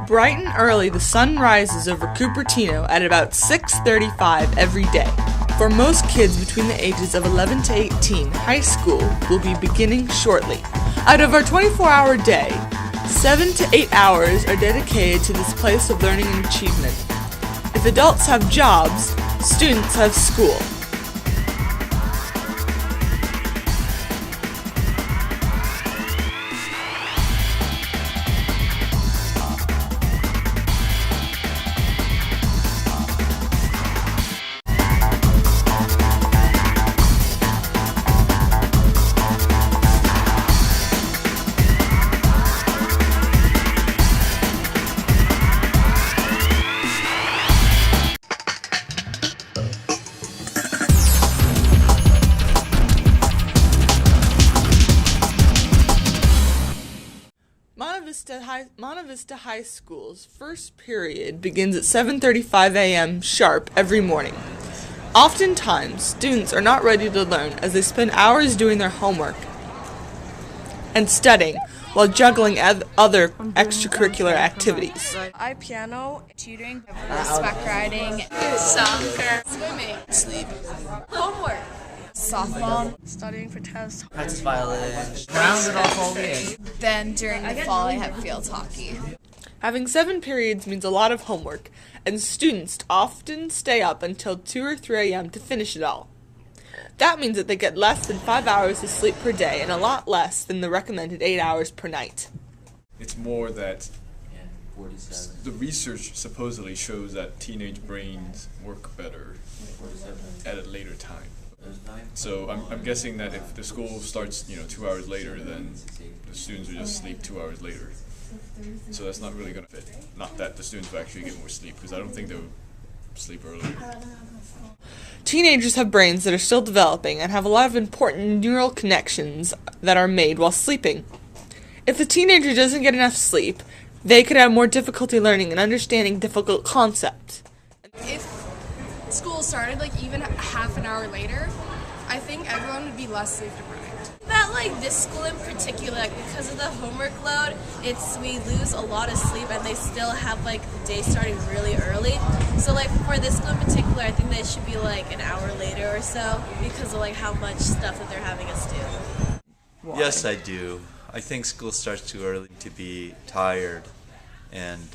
Bright and early, the sun rises over Cupertino at about 6:35 every day. For most kids between the ages of 11 to 18, high school will be beginning shortly. Out of our 24-hour day, 7 to 8 hours are dedicated to this place of learning and achievement. If adults have jobs, students have school. Monte Vista High School's first period begins at 7:35 a.m. sharp every morning. Oftentimes, students are not ready to learn as they spend hours doing their homework and studying while juggling other extracurricular activities. I piano, tutoring, horseback riding, soccer, swimming, sleep, homework, softball, studying for tests, practice violin, round it off all week. Then during the fall I have field hockey. Having 7 periods means a lot of homework, and students often stay up until 2 or 3 a.m. to finish it all. That means that they get less than 5 hours of sleep per day and a lot less than the recommended 8 hours per night. It's more that the research supposedly shows that teenage brains work better at a later time. So I'm guessing that if the school starts 2 hours later, then the students will just sleep 2 hours later. So that's not really going to fit. Not that the students will actually get more sleep, because I don't think they'll sleep earlier. Teenagers have brains that are still developing and have a lot of important neural connections that are made while sleeping. If the teenager doesn't get enough sleep, they could have more difficulty learning and understanding difficult concepts. If school started even half an hour later, I think everyone would be less sleep deprived. That this school in particular, because of the homework load, we lose a lot of sleep, and they still have the day starting really early. So for this school in particular, I think that it should be an hour later or so, because of how much stuff that they're having us do. Why? Yes, I do. I think school starts too early to be tired, and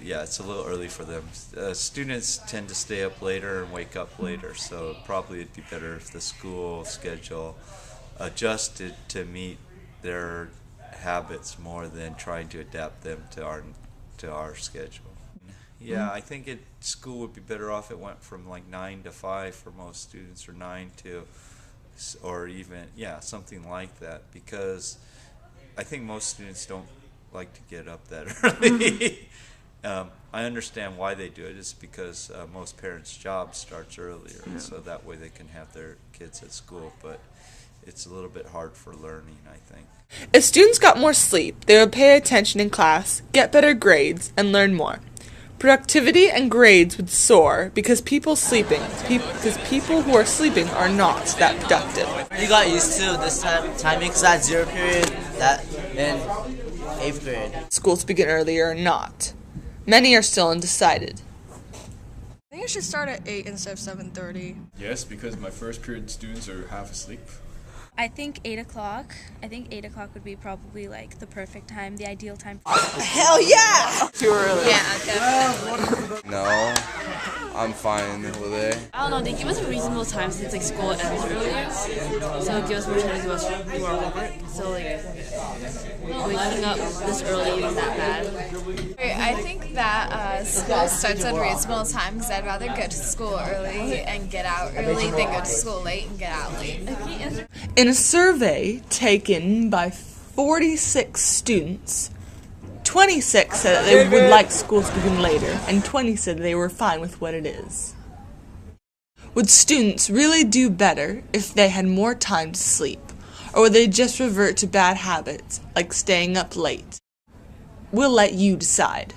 yeah, it's a little early for them. Students tend to stay up later and wake up later, so probably it'd be better if the school schedule adjusted to meet their habits more than trying to adapt them to our schedule. Yeah, I think school would be better off it went from 9 to 5 for most students, or 9 to, or even, something like that, because I think most students don't like to get up that early. I understand why they do it. It's because most parents' job starts earlier, so that way they can have their kids at school, but it's a little bit hard for learning, I think. If students got more sleep, they would pay attention in class, get better grades, and learn more. Productivity and grades would soar because people who are sleeping are not that productive. You got used to this timing because that 0 period, that in 8th grade. Schools begin earlier or not. Many are still undecided. I think it should start at 8 instead of 7:30. Yes, because my first period students are half asleep. I think 8 o'clock. I think 8 o'clock would be probably the perfect time, the ideal time. Hell yeah! Too early. Yeah, definitely. No, I'm fine with it. I don't know, they give us a reasonable time since school ends earlier, so it gives us more time to do our homework. So waking up this early isn't that bad. I think that school starts at a reasonable time because I'd rather go to school early and get out early than go to school late and get out late. In a survey taken by 46 students, 26 said that they would like schools to begin later, and 20 said they were fine with what it is. Would students really do better if they had more time to sleep, or would they just revert to bad habits like staying up late? We'll let you decide.